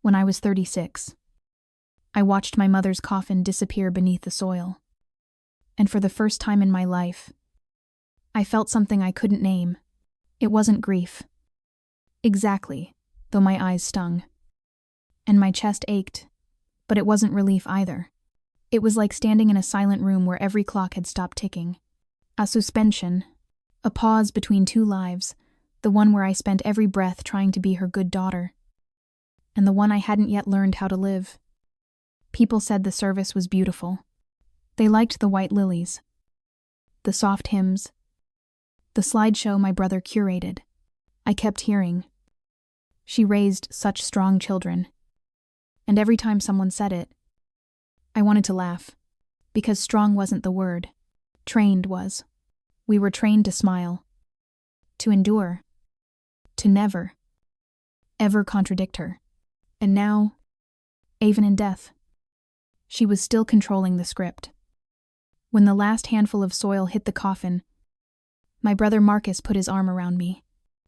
When I was 36, I watched my mother's coffin disappear beneath the soil. And for the first time in my life, I felt something I couldn't name. It wasn't grief. Exactly, though my eyes stung. And my chest ached, but it wasn't relief either. It was like standing in a silent room where every clock had stopped ticking. A suspension, a pause between two lives, the one where I spent every breath trying to be her good daughter, and the one I hadn't yet learned how to live. People said the service was beautiful. They liked the white lilies, the soft hymns, the slideshow my brother curated. I kept hearing, "She raised such strong children." And every time someone said it, I wanted to laugh, because strong wasn't the word. Trained was. We were trained to smile, to endure, to never, ever contradict her. And now, even in death, she was still controlling the script. When the last handful of soil hit the coffin, my brother Marcus put his arm around me.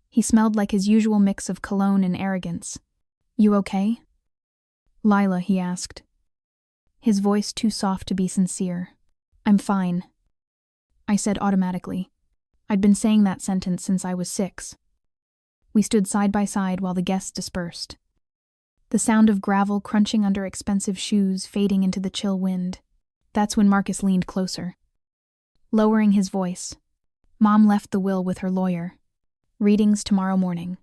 He smelled like his usual mix of cologne and arrogance. "You okay?" "Lila," he asked, his voice too soft to be sincere. "I'm fine," I said automatically. I'd been saying that sentence since I was 6. We stood side by side while the guests dispersed. The sound of gravel crunching under expensive shoes fading into the chill wind. That's when Marcus leaned closer. Lowering his voice, "Mom left the will with her lawyer. Readings tomorrow morning.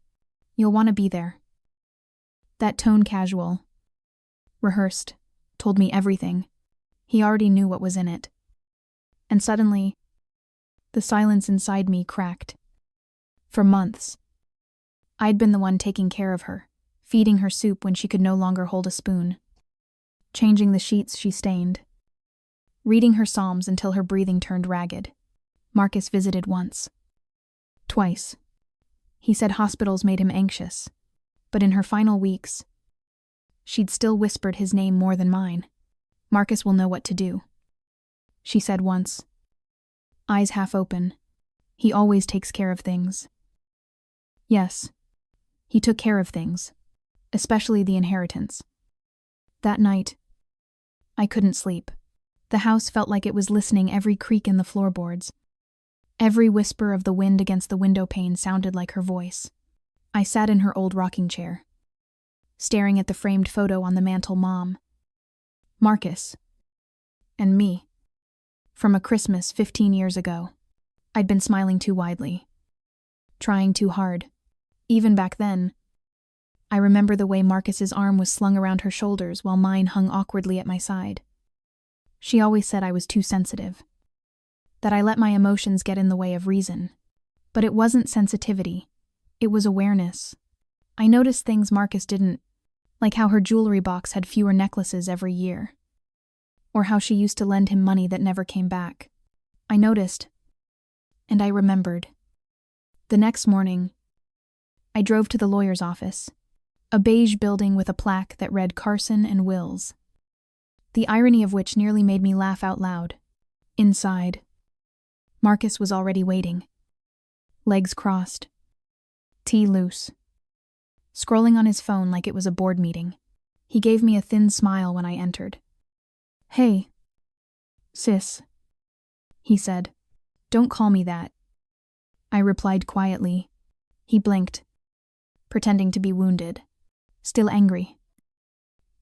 You'll want to be there." That tone, casual, rehearsed, told me everything. He already knew what was in it. And suddenly, the silence inside me cracked. For months, I'd been the one taking care of her, feeding her soup when she could no longer hold a spoon, changing the sheets she stained, reading her psalms until her breathing turned ragged. Marcus visited once. Twice. He said hospitals made him anxious, but in her final weeks, she'd still whispered his name more than mine. "Marcus will know what to do," she said once, eyes half open. "He always takes care of things." Yes, he took care of things, especially the inheritance. That night, I couldn't sleep. The house felt like it was listening every creak in the floorboards. Every whisper of the wind against the window pane sounded like her voice. I sat in her old rocking chair, staring at the framed photo on the mantel. Mom, Marcus, and me. From a Christmas 15 years ago. I'd been smiling too widely, trying too hard. Even back then, I remember the way Marcus's arm was slung around her shoulders while mine hung awkwardly at my side. She always said I was too sensitive, that I let my emotions get in the way of reason. But it wasn't sensitivity, it was awareness. I noticed things Marcus didn't, like how her jewelry box had fewer necklaces every year, or how she used to lend him money that never came back. I noticed, and I remembered. The next morning, I drove to the lawyer's office, a beige building with a plaque that read Carson and Wills, the irony of which nearly made me laugh out loud. Inside, Marcus was already waiting, legs crossed, tea loose, scrolling on his phone like it was a board meeting. He gave me a thin smile when I entered. "Hey, sis," he said. "Don't call me that," I replied quietly. He blinked, pretending to be wounded, still angry.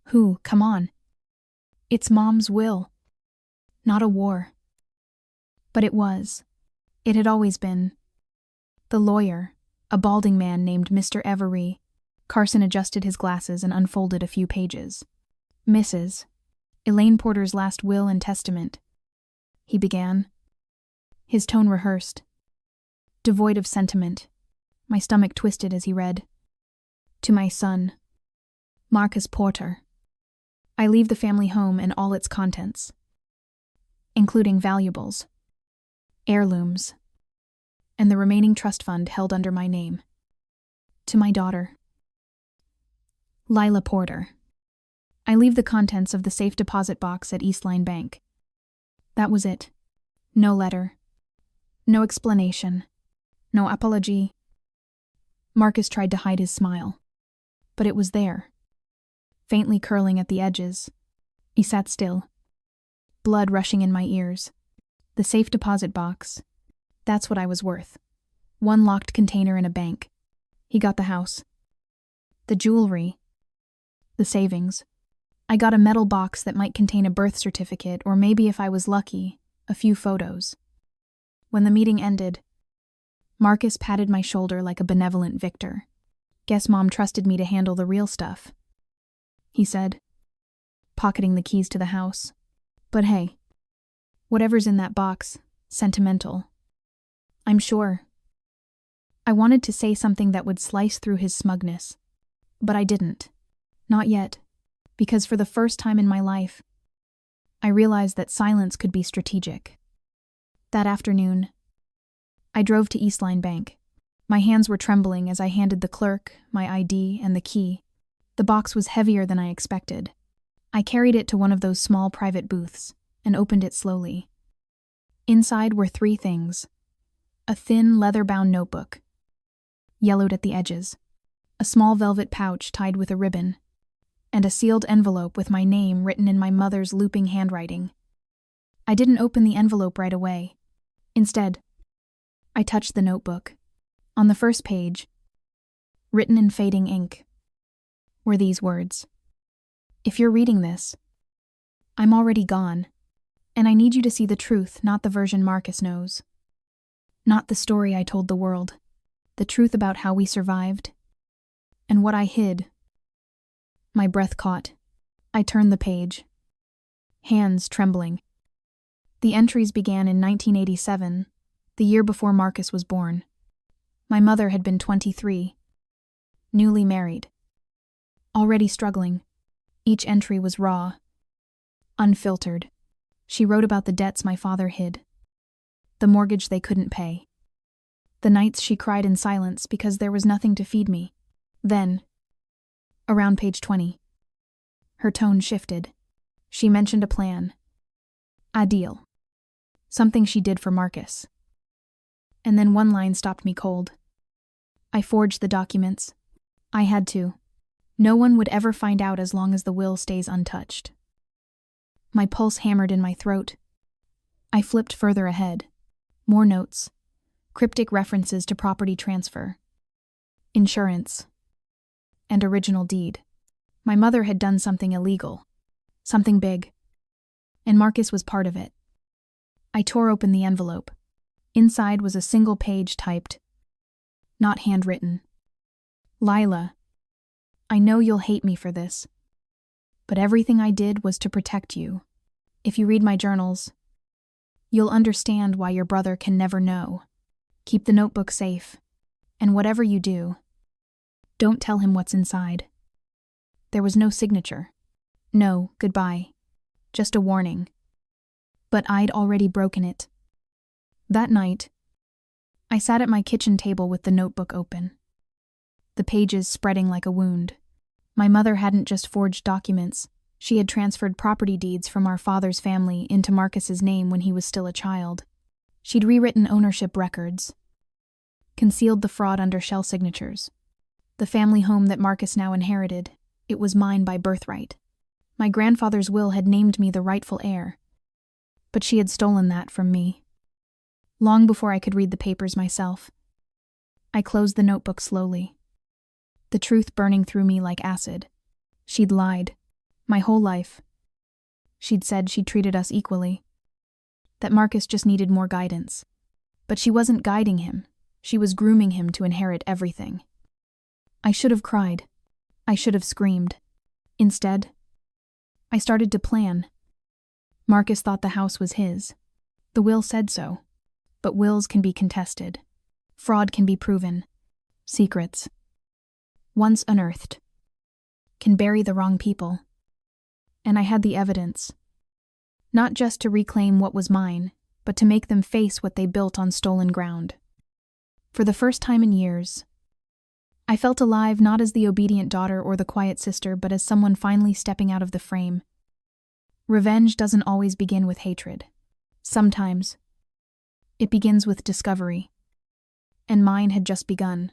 "Who? Come on. It's Mom's will. Not a war." But it was. It had always been. The lawyer, a balding man named Mr. Every. Carson adjusted his glasses and unfolded a few pages. "Mrs. Elaine Porter's last will and testament," he began, his tone rehearsed, devoid of sentiment. My stomach twisted as he read. "To my son, Marcus Porter, I leave the family home and all its contents, including valuables, heirlooms, and the remaining trust fund held under my name. To my daughter, Lila Porter, I leave the contents of the safe deposit box at Eastline Bank." That was it. No letter. No explanation. No apology. Marcus tried to hide his smile, but it was there. faintly curling at the edges. He sat still, blood rushing in my ears. The safe deposit box. That's what I was worth. One locked container in a bank. He got the house. The jewelry. The savings. I got a metal box that might contain a birth certificate, or maybe if I was lucky, a few photos. When the meeting ended, Marcus patted my shoulder like a benevolent victor. Guess Mom trusted me to handle the real stuff, he said, pocketing the keys to the house. But hey, whatever's in that box, sentimental. I'm sure. I wanted to say something that would slice through his smugness, but I didn't. Not yet, because for the first time in my life, I realized that silence could be strategic. That afternoon, I drove to Eastline Bank. My hands were trembling as I handed the clerk my ID and the key. The box was heavier than I expected. I carried it to one of those small private booths and opened it slowly. Inside were 3 things: a thin, leather-bound notebook, yellowed at the edges, a small velvet pouch tied with a ribbon, and a sealed envelope with my name written in my mother's looping handwriting. I didn't open the envelope right away. Instead, I touched the notebook. On the first page, written in fading ink, were these words: "If you're reading this, I'm already gone, and I need you to see the truth, not the version Marcus knows. Not the story I told the world, the truth about how we survived, and what I hid." My breath caught. I turned the page, hands trembling. The entries began in 1987, the year before Marcus was born. My mother had been 23, newly married, already struggling. Each entry was raw, unfiltered. She wrote about the debts my father hid, the mortgage they couldn't pay, the nights she cried in silence because there was nothing to feed me. Then, around page 20, her tone shifted. She mentioned a plan, a deal, something she did for Marcus. And then one line stopped me cold. I forged the documents. I had to. No one would ever find out as long as the will stays untouched. My pulse hammered in my throat. I flipped further ahead. More notes. Cryptic references to property transfer, insurance, and original deed. My mother had done something illegal. Something big. And Marcus was part of it. I tore open the envelope. Inside was a single page typed, not handwritten. "Lila, I know you'll hate me for this, but everything I did was to protect you. If you read my journals, you'll understand why your brother can never know. Keep the notebook safe, and whatever you do, don't tell him what's inside." There was no signature. No goodbye. Just a warning. But I'd already broken it. That night, I sat at my kitchen table with the notebook open, the pages spreading like a wound. My mother hadn't just forged documents, she had transferred property deeds from our father's family into Marcus's name when he was still a child. She'd rewritten ownership records, concealed the fraud under shell signatures. The family home that Marcus now inherited, it was mine by birthright. My grandfather's will had named me the rightful heir, but she had stolen that from me. Long before I could read the papers myself, I closed the notebook slowly, the truth burning through me like acid. She'd lied, my whole life. She'd said she'd treated us equally, that Marcus just needed more guidance. But she wasn't guiding him, she was grooming him to inherit everything. I should have cried. I should have screamed. Instead, I started to plan. Marcus thought the house was his. The will said so. But wills can be contested. Fraud can be proven. Secrets, once unearthed, can bury the wrong people. And I had the evidence. Not just to reclaim what was mine, but to make them face what they built on stolen ground. For the first time in years, I felt alive not as the obedient daughter or the quiet sister, but as someone finally stepping out of the frame. Revenge doesn't always begin with hatred. Sometimes, it begins with discovery. And mine had just begun.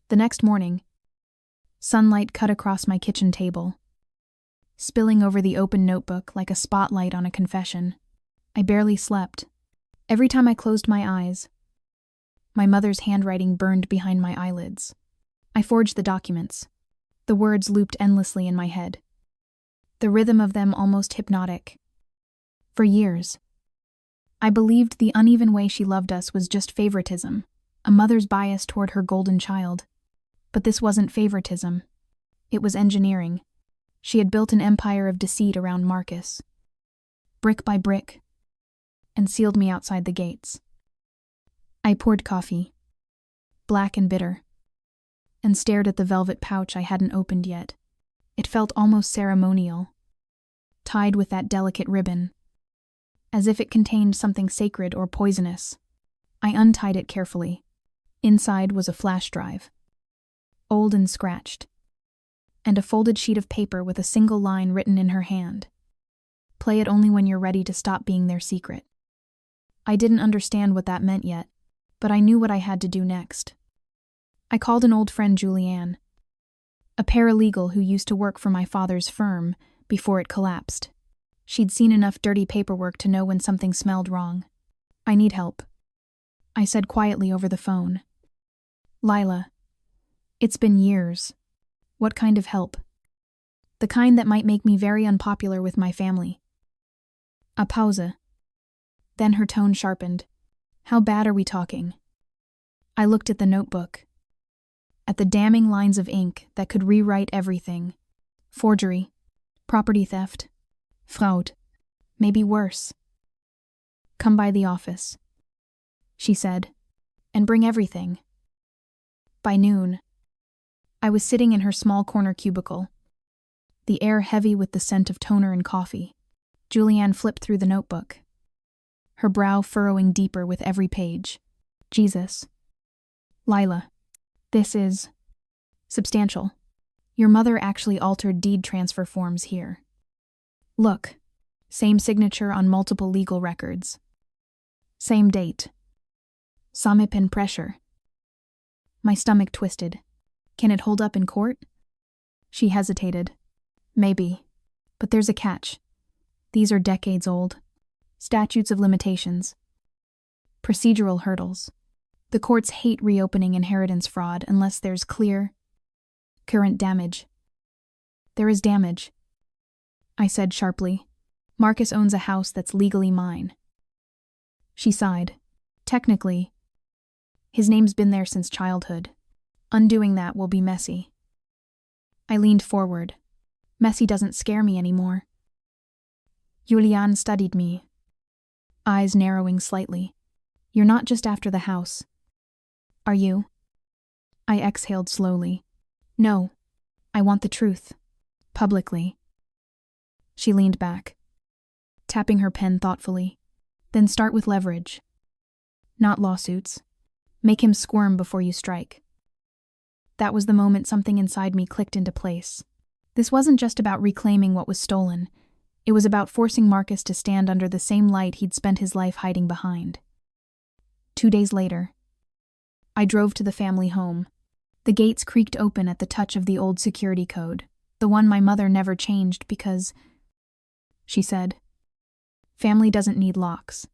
The next morning, sunlight cut across my kitchen table. spilling over the open notebook like a spotlight on a confession. I barely slept. Every time I closed my eyes, my mother's handwriting burned behind my eyelids. I forged the documents. The words looped endlessly in my head, the rhythm of them almost hypnotic. For years, I believed the uneven way she loved us was just favoritism, a mother's bias toward her golden child. But this wasn't favoritism. It was engineering. She had built an empire of deceit around Marcus, brick by brick, and sealed me outside the gates. I poured coffee, black and bitter, and stared at the velvet pouch I hadn't opened yet. It felt almost ceremonial, tied with that delicate ribbon, as if it contained something sacred or poisonous. I untied it carefully. Inside was a flash drive, old and scratched, and a folded sheet of paper with a single line written in her hand. Play it only when you're ready to stop being their secret. I didn't understand what that meant yet, but I knew what I had to do next. I called an old friend, Julianne, a paralegal who used to work for my father's firm before it collapsed. She'd seen enough dirty paperwork to know when something smelled wrong. I need help, I said quietly over the phone. Lila, it's been years. What kind of help? The kind that might make me very unpopular with my family. A pause. Then her tone sharpened. How bad are we talking? I looked at the notebook, at the damning lines of ink that could rewrite everything. Forgery, property theft, fraud, maybe worse. Come by the office, she said, and bring everything. By noon, I was sitting in her small corner cubicle, the air heavy with the scent of toner and coffee. Julianne flipped through the notebook, her brow furrowing deeper with every page. Jesus. Lila, this is substantial. Your mother actually altered deed transfer forms here. Look, same signature on multiple legal records. Same date. Samip and pressure. My stomach twisted. Can it hold up in court? She hesitated. Maybe. But there's a catch. These are decades old. Statutes of limitations. Procedural hurdles. The courts hate reopening inheritance fraud unless there's clear, current damage. There is damage, I said sharply. Marcus owns a house that's legally mine. She sighed. Technically, his name's been there since childhood. Undoing that will be messy. I leaned forward. Messy doesn't scare me anymore. Julianne studied me, eyes narrowing slightly. You're not just after the house, are you? I exhaled slowly. No, I want the truth. Publicly. She leaned back, tapping her pen thoughtfully. Then start with leverage. Not lawsuits. Make him squirm before you strike. That was the moment something inside me clicked into place. This wasn't just about reclaiming what was stolen. It was about forcing Marcus to stand under the same light he'd spent his life hiding behind. 2 days later, I drove to the family home. The gates creaked open at the touch of the old security code, the one my mother never changed because, she said, family doesn't need locks.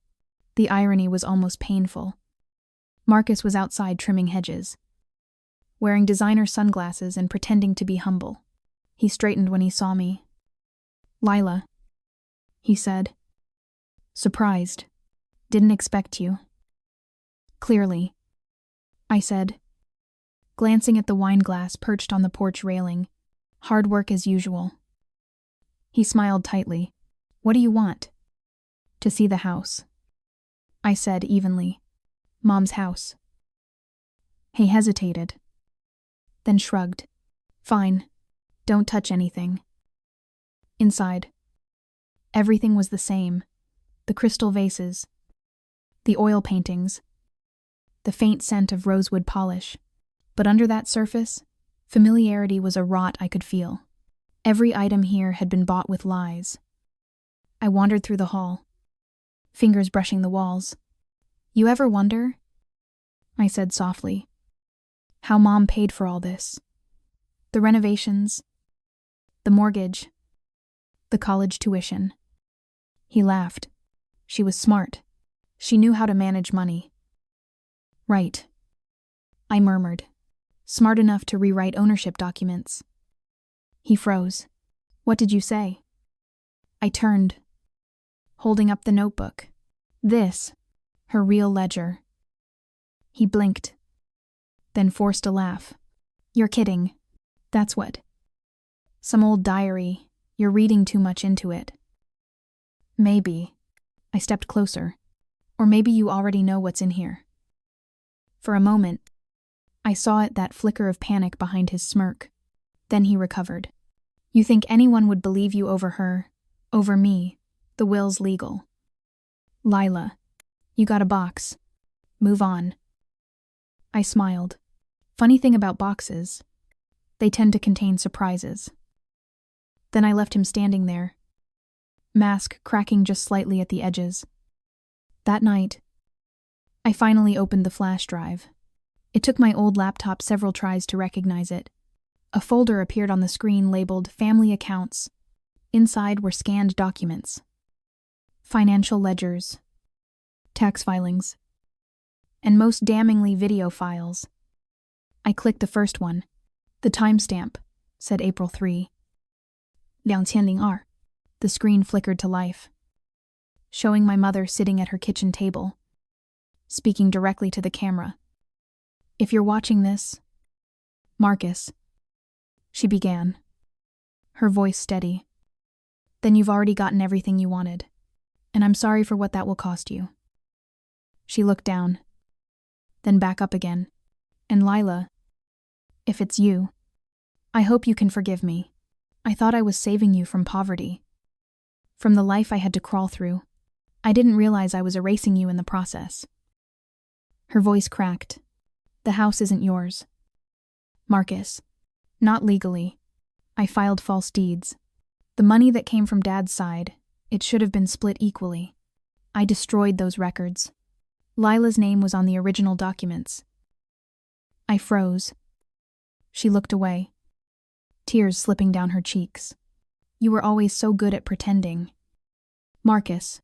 The irony was almost painful. Marcus was outside trimming hedges, wearing designer sunglasses and pretending to be humble. He straightened when he saw me. Lila, he said. Surprised. Didn't expect you. Clearly, I said, glancing at the wine glass perched on the porch railing. Hard work as usual. He smiled tightly. What do you want? To see the house, I said evenly. Mom's house. He hesitated, then shrugged. Fine. Don't touch anything. Inside, everything was the same. The crystal vases, the oil paintings, the faint scent of rosewood polish. But under that surface, familiarity was a rot I could feel. Every item here had been bought with lies. I wandered through the hall, fingers brushing the walls. You ever wonder, I said softly, how Mom paid for all this? The renovations, the mortgage, The college tuition. He laughed. She was smart. She knew how to manage money. Right. I murmured. Smart enough to rewrite ownership documents. He froze. What did you say? I turned, holding up the notebook. This, her real ledger. He blinked, then forced a laugh. You're kidding. That's what. Some old diary. You're reading too much into it. Maybe. I stepped closer. Or maybe you already know what's in here. For a moment, I saw that flicker of panic behind his smirk. Then he recovered. You think anyone would believe you over her, over me? The will's legal. Lila, you got a box. Move on. I smiled. Funny thing about boxes, they tend to contain surprises. Then I left him standing there, mask cracking just slightly at the edges. That night, I finally opened the flash drive. It took my old laptop several tries to recognize it. A folder appeared on the screen labeled Family Accounts. Inside were scanned documents, financial ledgers, tax filings, and most damningly video files. I clicked the first one. The timestamp said April 3. 2002. The screen flickered to life, showing my mother sitting at her kitchen table, speaking directly to the camera. If you're watching this, Marcus, she began, her voice steady. Then you've already gotten everything you wanted, and I'm sorry for what that will cost you. She looked down, then back up again. And Lila, if it's you, I hope you can forgive me. I thought I was saving you from poverty, from the life I had to crawl through. I didn't realize I was erasing you in the process. Her voice cracked. The house isn't yours, Marcus. Not legally. I filed false deeds. The money that came from Dad's side, it should have been split equally. I destroyed those records. Lila's name was on the original documents. I froze. She looked away, tears slipping down her cheeks. You were always so good at pretending, Marcus.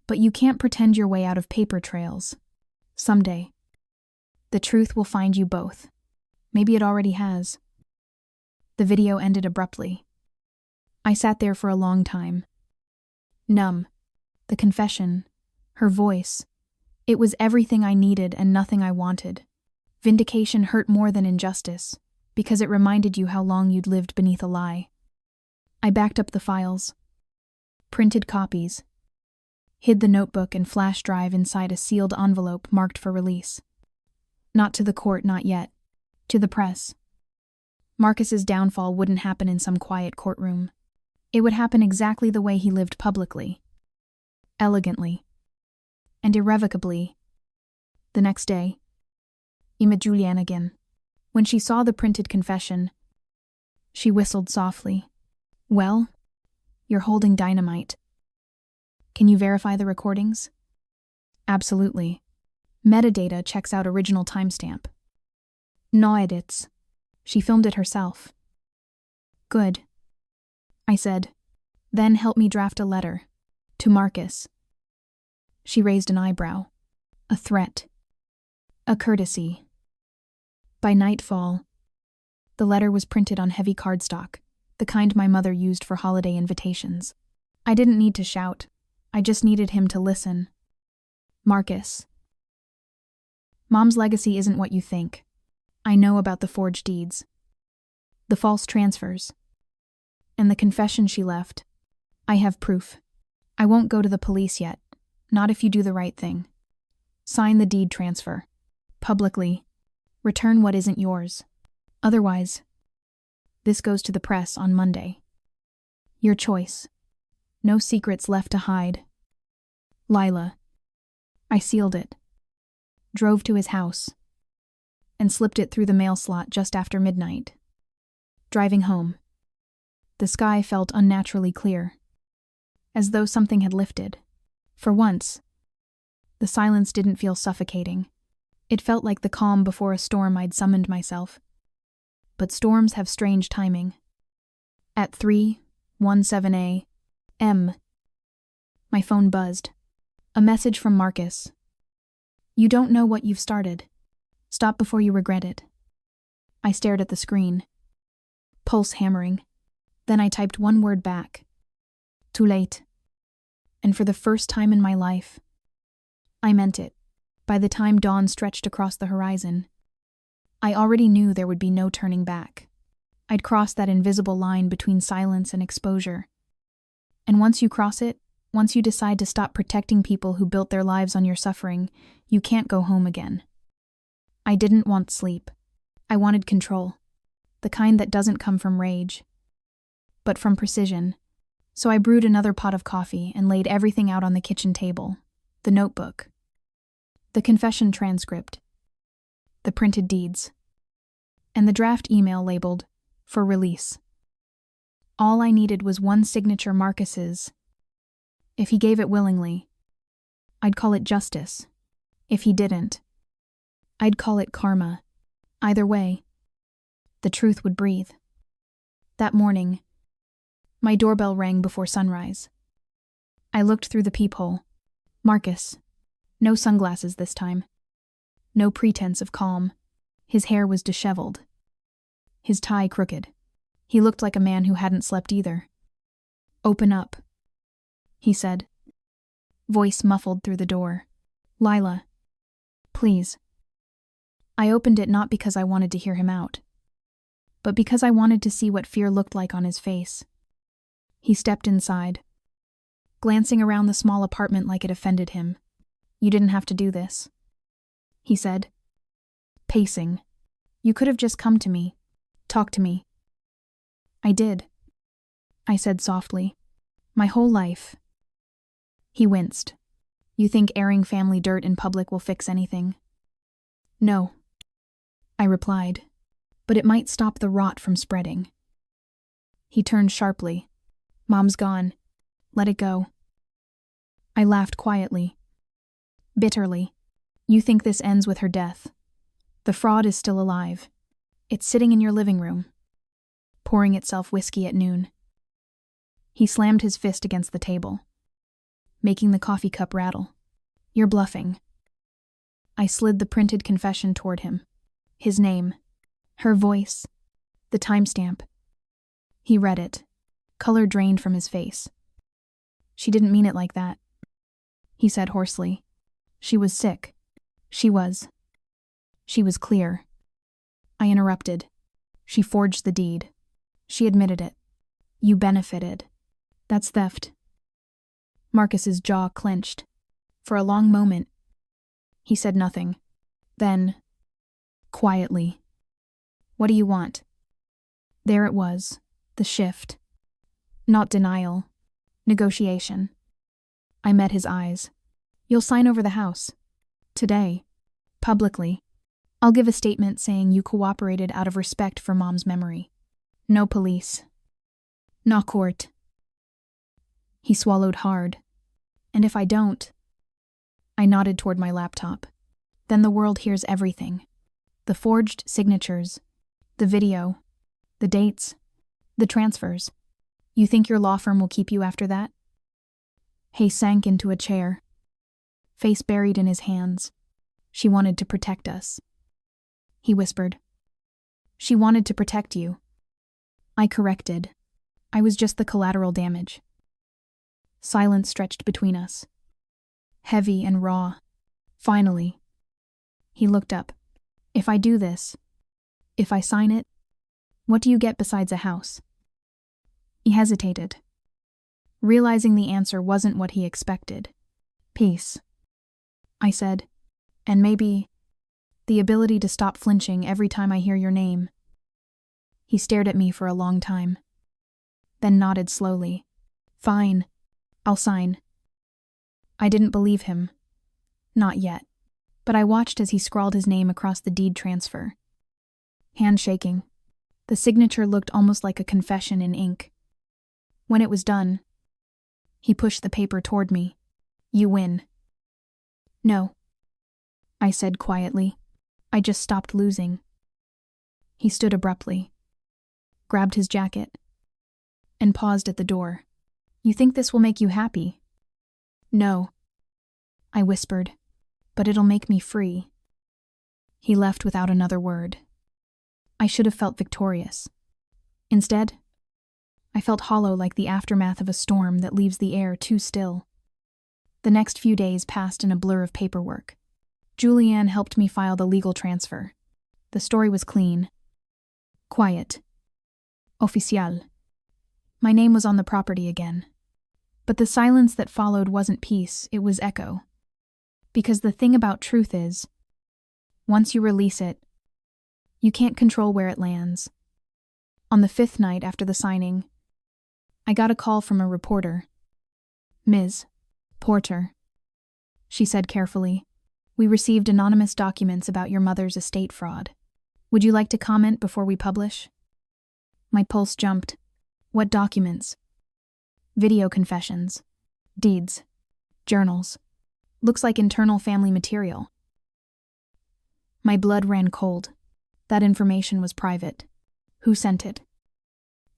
But you can't pretend your way out of paper trails. Someday, the truth will find you both. Maybe it already has. The video ended abruptly. I sat there for a long time. Numb. The confession, her voice. It was everything I needed and nothing I wanted. Vindication hurt more than injustice, because it reminded you how long you'd lived beneath a lie. I backed up the files, printed copies, hid the notebook and flash drive inside a sealed envelope marked for release. Not to the court, not yet. To the press. Marcus's downfall wouldn't happen in some quiet courtroom. It would happen exactly the way he lived publicly. Elegantly. And irrevocably. The next day, Ima Julian again. When she saw the printed confession, she whistled softly. Well, you're holding dynamite. Can you verify the recordings? Absolutely. Metadata checks out original timestamp. No edits. She filmed it herself. Good. I said. Then help me draft a letter. To Marcus. She raised an eyebrow. A threat. A courtesy. By nightfall, the letter was printed on heavy cardstock, the kind my mother used for holiday invitations. I didn't need to shout. I just needed him to listen. Marcus. Mom's legacy isn't what you think. I know about the forged deeds, the false transfers, and the confession she left. I have proof. I won't go to the police yet, not if you do the right thing. Sign the deed transfer. Publicly. Return what isn't yours. Otherwise, this goes to the press on Monday. Your choice. No secrets left to hide. Lila. I sealed it, drove to his house, and slipped it through the mail slot just after midnight. Driving home, the sky felt unnaturally clear, as though something had lifted. For once, the silence didn't feel suffocating. It felt like the calm before a storm I'd summoned myself. But storms have strange timing. At 3:17 M. My phone buzzed. A message from Marcus. You don't know what you've started. Stop before you regret it. I stared at the screen. Pulse hammering. Then I typed one word back. Too late. And for the first time in my life, I meant it. By the time dawn stretched across the horizon, I already knew there would be no turning back. I'd crossed that invisible line between silence and exposure. And once you cross it, once you decide to stop protecting people who built their lives on your suffering, you can't go home again. I didn't want sleep. I wanted control. The kind that doesn't come from rage, but from precision. So I brewed another pot of coffee and laid everything out on the kitchen table. The notebook. The confession transcript. The printed deeds. And the draft email labeled, for release. All I needed was one signature Marcus's. If he gave it willingly, I'd call it justice. If he didn't, I'd call it karma. Either way, the truth would breathe. That morning, my doorbell rang before sunrise. I looked through the peephole. Marcus. No sunglasses this time. No pretense of calm. His hair was disheveled. His tie crooked. He looked like a man who hadn't slept either. Open up, he said. Voice muffled through the door. Lila. Please. I opened it not because I wanted to hear him out, but because I wanted to see what fear looked like on his face. He stepped inside, glancing around the small apartment like it offended him. You didn't have to do this, he said. Pacing. You could have just come to me. Talk to me. I did, I said softly. My whole life. He winced. You think airing family dirt in public will fix anything? No, I replied, but it might stop the rot from spreading. He turned sharply. Mom's gone. Let it go. I laughed quietly. Bitterly. You think this ends with her death. The fraud is still alive. It's sitting in your living room, pouring itself whiskey at noon. He slammed his fist against the table, making the coffee cup rattle. You're bluffing. I slid the printed confession toward him. His name, her voice, the timestamp. He read it. Color drained from his face. She didn't mean it like that, he said hoarsely. She was sick. She was clear. I interrupted. She forged the deed. She admitted it. You benefited. That's theft. Marcus's jaw clenched. For a long moment, he said nothing. Then, quietly, what do you want? There it was, the shift. Not denial. Negotiation. I met his eyes. You'll sign over the house. Today. Publicly. I'll give a statement saying you cooperated out of respect for Mom's memory. No police. No court. He swallowed hard. And if I don't? I nodded toward my laptop. Then the world hears everything. The forged signatures. The video. The dates. The transfers. You think your law firm will keep you after that? Hay sank into a chair, face buried in his hands. She wanted to protect us. He whispered. She wanted to protect you. I corrected. I was just the collateral damage. Silence stretched between us. Heavy and raw. Finally, he looked up. If I do this, if I sign it, what do you get besides a house? He hesitated, realizing the answer wasn't what he expected. Peace, I said, and maybe the ability to stop flinching every time I hear your name. He stared at me for a long time, then nodded slowly. Fine, I'll sign. I didn't believe him. Not yet. But I watched as he scrawled his name across the deed transfer. Hand shaking. The signature looked almost like a confession in ink. When it was done, he pushed the paper toward me. You win. No, I said quietly. I just stopped losing. He stood abruptly, grabbed his jacket, and paused at the door. You think this will make you happy? No, I whispered, but it'll make me free. He left without another word. I should have felt victorious. Instead, I felt hollow like the aftermath of a storm that leaves the air too still. The next few days passed in a blur of paperwork. Julianne helped me file the legal transfer. The story was clean. Quiet. Oficial. My name was on the property again. But the silence that followed wasn't peace, it was echo. Because the thing about truth is, once you release it, you can't control where it lands. On the 5th night after the signing, I got a call from a reporter. Ms. Porter, she said carefully, we received anonymous documents about your mother's estate fraud. Would you like to comment before we publish? My pulse jumped. What documents? Video confessions, deeds, journals. Looks like internal family material. My blood ran cold. That information was private. Who sent it?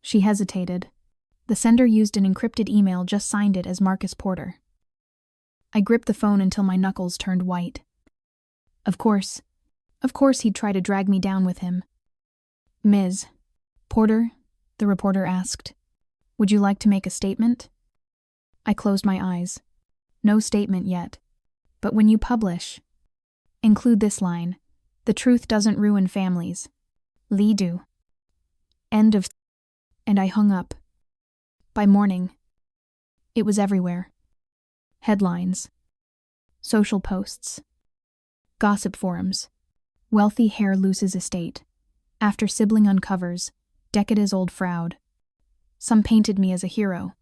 She hesitated. The sender used an encrypted email, just signed it as Marcus Porter. I gripped the phone until my knuckles turned white. Of course he'd try to drag me down with him. Ms. Porter, the reporter asked, would you like to make a statement? I closed my eyes. No statement yet. But when you publish, include this line, the truth doesn't ruin families. Lee do. End of. And I hung up. By morning, it was everywhere. Headlines, social posts, gossip forums. Wealthy heir loses estate. After sibling uncovers, decades old fraud. Some painted me as a hero.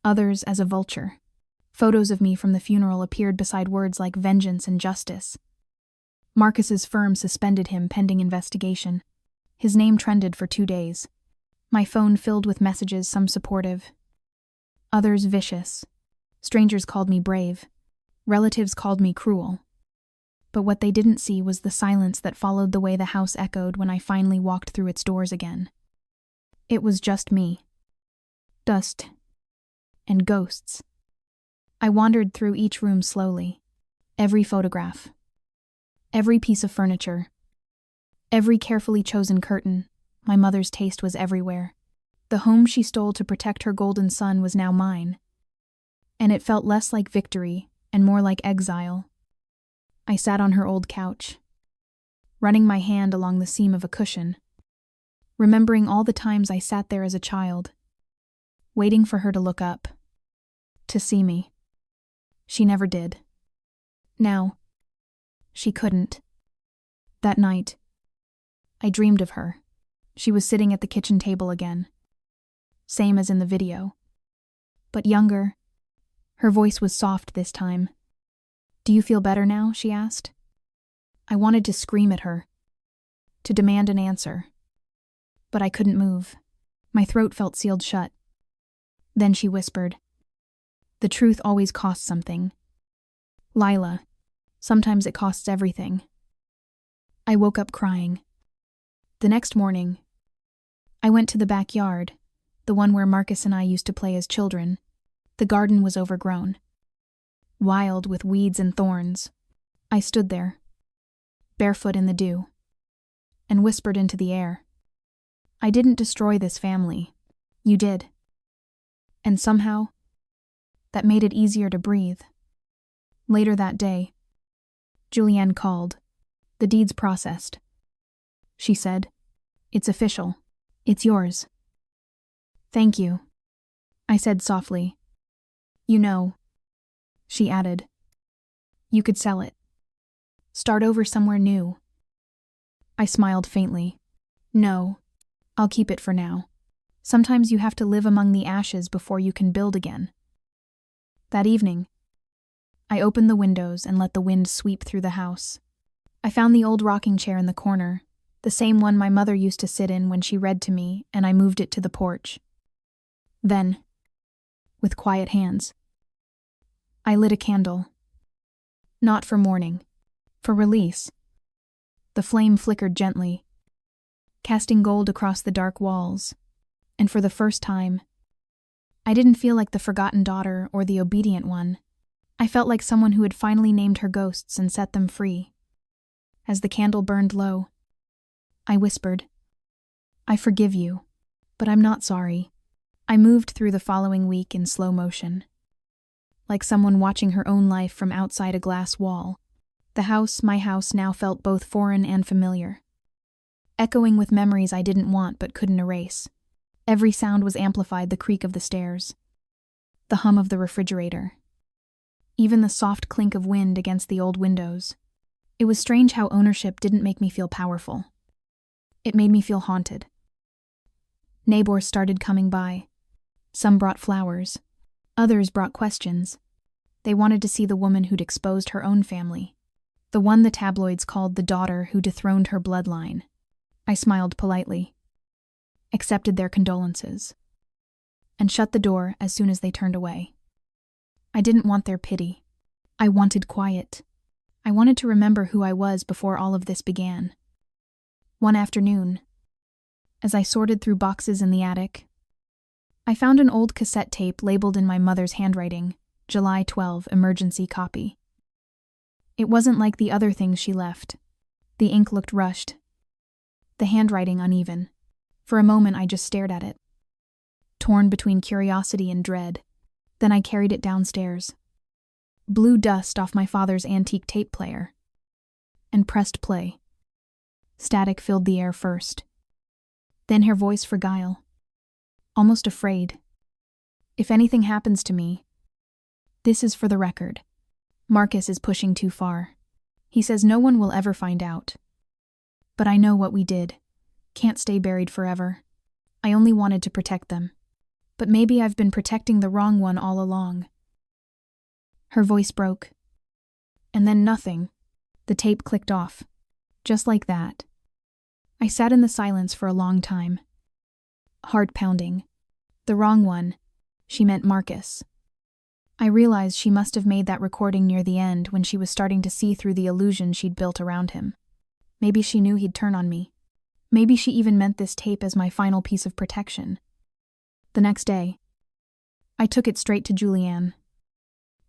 Others as a vulture. Photos of me from the funeral appeared beside words like vengeance and justice. Marcus's firm suspended him pending investigation. His name trended for 2 days. My phone filled with messages, some supportive, others vicious. Strangers called me brave. Relatives called me cruel. But what they didn't see was the silence that followed the way the house echoed when I finally walked through its doors again. It was just me. Dust. And ghosts. I wandered through each room slowly. Every photograph. Every piece of furniture. Every carefully chosen curtain. My mother's taste was everywhere. The home she stole to protect her golden son was now mine. And it felt less like victory and more like exile. I sat on her old couch, running my hand along the seam of a cushion, remembering all the times I sat there as a child, waiting for her to look up, to see me. She never did. Now, she couldn't. That night, I dreamed of her. She was sitting at the kitchen table again, same as in the video, but younger. Her voice was soft this time. Do you feel better now? She asked. I wanted to scream at her, to demand an answer, but I couldn't move. My throat felt sealed shut. Then she whispered, the truth always costs something. Lila, sometimes it costs everything. I woke up crying. The next morning, I went to the backyard, the one where Marcus and I used to play as children. The garden was overgrown, wild with weeds and thorns. I stood there, barefoot in the dew, and whispered into the air. I didn't destroy this family. You did. And somehow, that made it easier to breathe. Later that day, Julianne called. The deed's processed. She said, it's official. It's yours. Thank you, I said softly. You know, she added, you could sell it. Start over somewhere new. I smiled faintly. No, I'll keep it for now. Sometimes you have to live among the ashes before you can build again. That evening, I opened the windows and let the wind sweep through the house. I found the old rocking chair in the corner, the same one my mother used to sit in when she read to me, and I moved it to the porch. Then, with quiet hands, I lit a candle. Not for mourning, for release. The flame flickered gently, casting gold across the dark walls, and for the first time, I didn't feel like the forgotten daughter or the obedient one. I felt like someone who had finally named her ghosts and set them free. As the candle burned low, I whispered, "I forgive you, but I'm not sorry." I moved through the following week in slow motion, like someone watching her own life from outside a glass wall. The house, my house, now felt both foreign and familiar, echoing with memories I didn't want but couldn't erase. Every sound was amplified: the creak of the stairs, the hum of the refrigerator, even the soft clink of wind against the old windows. It was strange how ownership didn't make me feel powerful. It made me feel haunted. Neighbors started coming by. Some brought flowers. Others brought questions. They wanted to see the woman who'd exposed her own family, the one the tabloids called the daughter who dethroned her bloodline. I smiled politely, accepted their condolences, and shut the door as soon as they turned away. I didn't want their pity. I wanted quiet. I wanted to remember who I was before all of this began. One afternoon, as I sorted through boxes in the attic, I found an old cassette tape labeled in my mother's handwriting, July 12, emergency copy. It wasn't like the other things she left. The ink looked rushed, the handwriting uneven. For a moment I just stared at it, torn between curiosity and dread. Then I carried it downstairs, blew dust off my father's antique tape player, and pressed play. Static filled the air first, then her voice for Guile, almost afraid. "If anything happens to me, this is for the record. Marcus is pushing too far. He says no one will ever find out. But I know what we did. Can't stay buried forever. I only wanted to protect them. But maybe I've been protecting the wrong one all along." Her voice broke. And then nothing. The tape clicked off. Just like that. I sat in the silence for a long time. Heart pounding. The wrong one. She meant Marcus. I realized she must have made that recording near the end when she was starting to see through the illusion she'd built around him. Maybe she knew he'd turn on me. Maybe she even meant this tape as my final piece of protection. The next day, I took it straight to Julianne.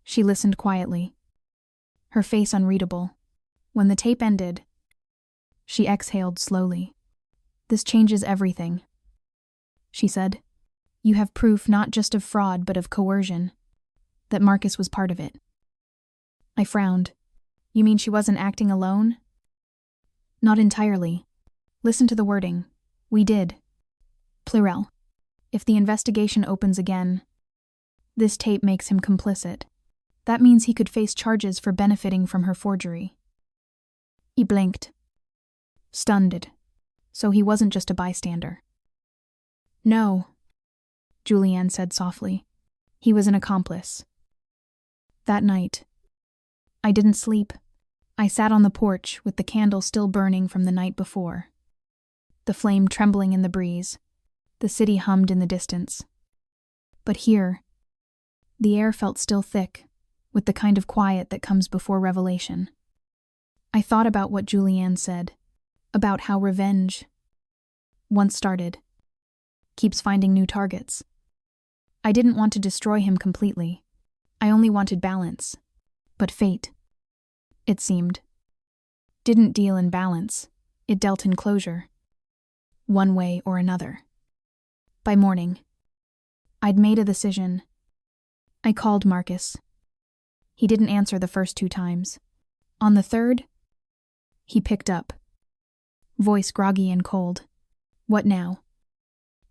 She listened quietly, her face unreadable. When the tape ended, she exhaled slowly. "This changes everything," she said. "You have proof not just of fraud but of coercion, that Marcus was part of it." I frowned. "You mean she wasn't acting alone?" "Not entirely. Listen to the wording. We did. Plural. If the investigation opens again, this tape makes him complicit. That means he could face charges for benefiting from her forgery." He blinked, stunned. So he wasn't just a bystander. "No," Julianne said softly. "He was an accomplice." That night, I didn't sleep. I sat on the porch with the candle still burning from the night before, the flame trembling in the breeze. The city hummed in the distance. But here, the air felt still thick, with the kind of quiet that comes before revelation. I thought about what Julianne said, about how revenge, once started, keeps finding new targets. I didn't want to destroy him completely. I only wanted balance. But fate, it seemed, didn't deal in balance. It dealt in closure, one way or another. By morning, I'd made a decision. I called Marcus. He didn't answer the first 2 times. On the third, he picked up, voice groggy and cold. "What now?"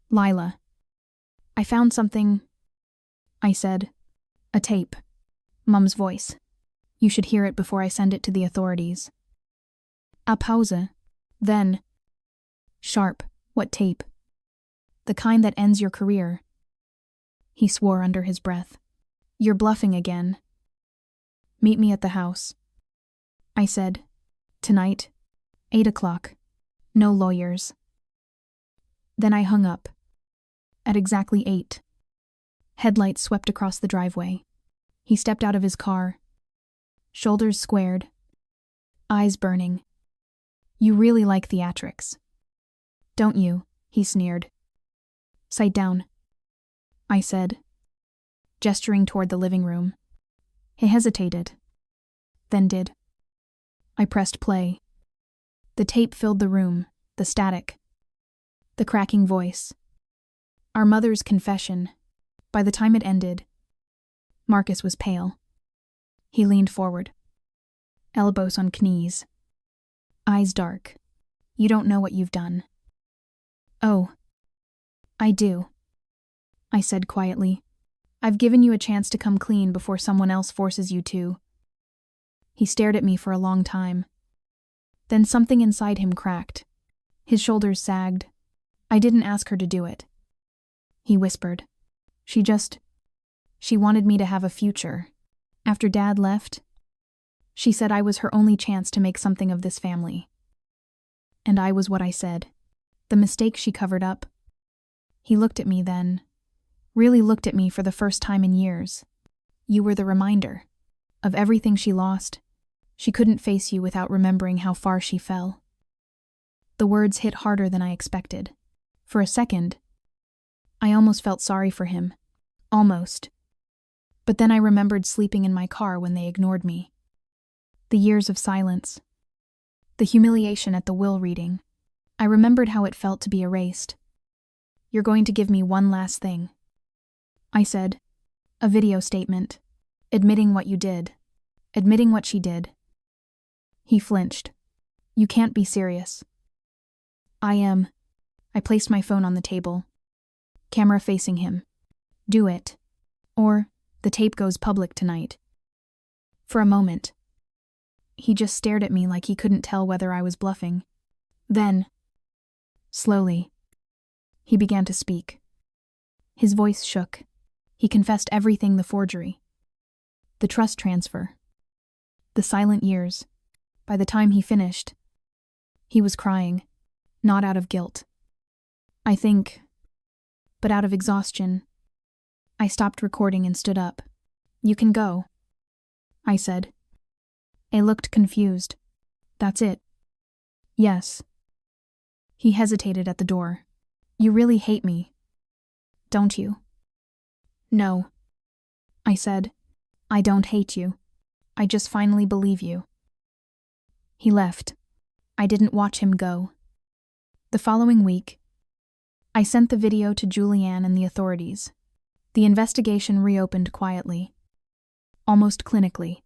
"Lila, I found something," I said. "A tape." Mum's voice. "You should hear it before I send it to the authorities." A pause. Then, sharp. "What tape?" "The kind that ends your career." He swore under his breath. "You're bluffing again." "Meet me at the house," I said. "Tonight, 8 o'clock. No lawyers." Then I hung up. At exactly 8. Headlights swept across the driveway. He stepped out of his car, shoulders squared, eyes burning. "You really like theatrics, don't you?" he sneered. "Sit down," I said, gesturing toward the living room. He hesitated, then did. I pressed play. The tape filled the room, the static, the cracking voice. Our mother's confession. By the time it ended, Marcus was pale. He leaned forward, elbows on knees, eyes dark. You don't know what you've done. Oh, I do, I said quietly. I've given you a chance to come clean before someone else forces you to. He stared at me for a long time. Then something inside him cracked. His shoulders sagged. I didn't ask her to do it. He whispered. She wanted me to have a future. After Dad left, she said I was her only chance to make something of this family. And I was what I said. The mistake she covered up. He looked at me then. Really looked at me for the first time in years. You were the reminder. Of everything she lost, she couldn't face you without remembering how far she fell. The words hit harder than I expected. For a second, I almost felt sorry for him. Almost. But then I remembered sleeping in my car when they ignored me. The years of silence. The humiliation at the will reading. I remembered how it felt to be erased. You're going to give me one last thing, I said. A video statement. Admitting what you did. Admitting what she did. He flinched. You can't be serious. I am. I placed my phone on the table. Camera facing him. Do it. Or the tape goes public tonight. For a moment, he just stared at me like he couldn't tell whether I was bluffing. Then, slowly, he began to speak. His voice shook. He confessed everything: the forgery, the trust transfer, the silent years. By the time he finished, he was crying, not out of guilt, I think, but out of exhaustion. I stopped recording and stood up. You can go, I said. I looked confused. That's it? Yes. He hesitated at the door. You really hate me, don't you? No, I said. I don't hate you. I just finally believe you. He left. I didn't watch him go. The following week, I sent the video to Julianne and the authorities. The investigation reopened quietly. Almost clinically.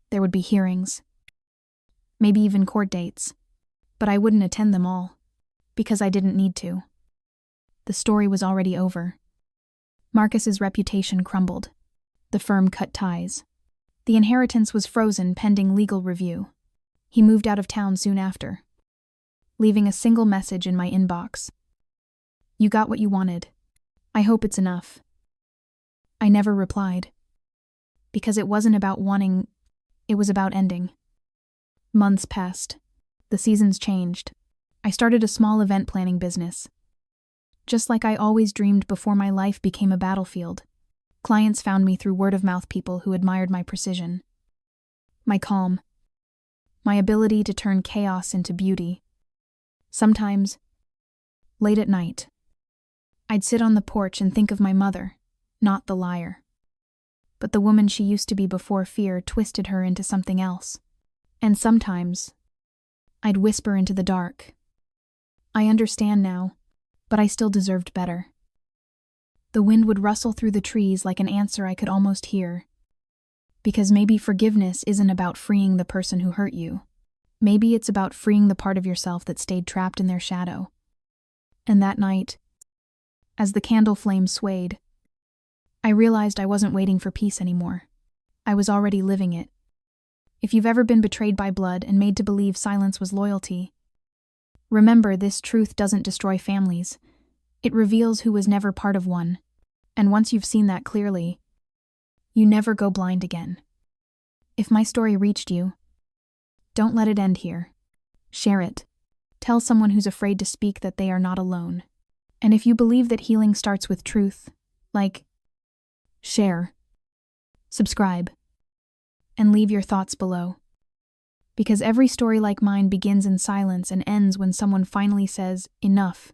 There would be hearings. Maybe even court dates. But I wouldn't attend them all. Because I didn't need to. The story was already over. Marcus's reputation crumbled. The firm cut ties. The inheritance was frozen pending legal review. He moved out of town soon after, leaving a single message in my inbox. You got what you wanted. I hope it's enough. I never replied. Because it wasn't about wanting, it was about ending. Months passed. The seasons changed. I started a small event planning business. Just like I always dreamed before my life became a battlefield. Clients found me through word-of-mouth people who admired my precision. My calm. My ability to turn chaos into beauty. Sometimes, late at night, I'd sit on the porch and think of my mother, not the liar. But the woman she used to be before fear twisted her into something else. And sometimes, I'd whisper into the dark. I understand now, but I still deserved better. The wind would rustle through the trees like an answer I could almost hear. Because maybe forgiveness isn't about freeing the person who hurt you. Maybe it's about freeing the part of yourself that stayed trapped in their shadow. And that night, as the candle flame swayed, I realized I wasn't waiting for peace anymore. I was already living it. If you've ever been betrayed by blood and made to believe silence was loyalty, remember, this truth doesn't destroy families. It reveals who was never part of one. And once you've seen that clearly, you never go blind again. If my story reached you, don't let it end here. Share it. Tell someone who's afraid to speak that they are not alone. And if you believe that healing starts with truth, share, subscribe, and leave your thoughts below. Because every story like mine begins in silence and ends when someone finally says, enough.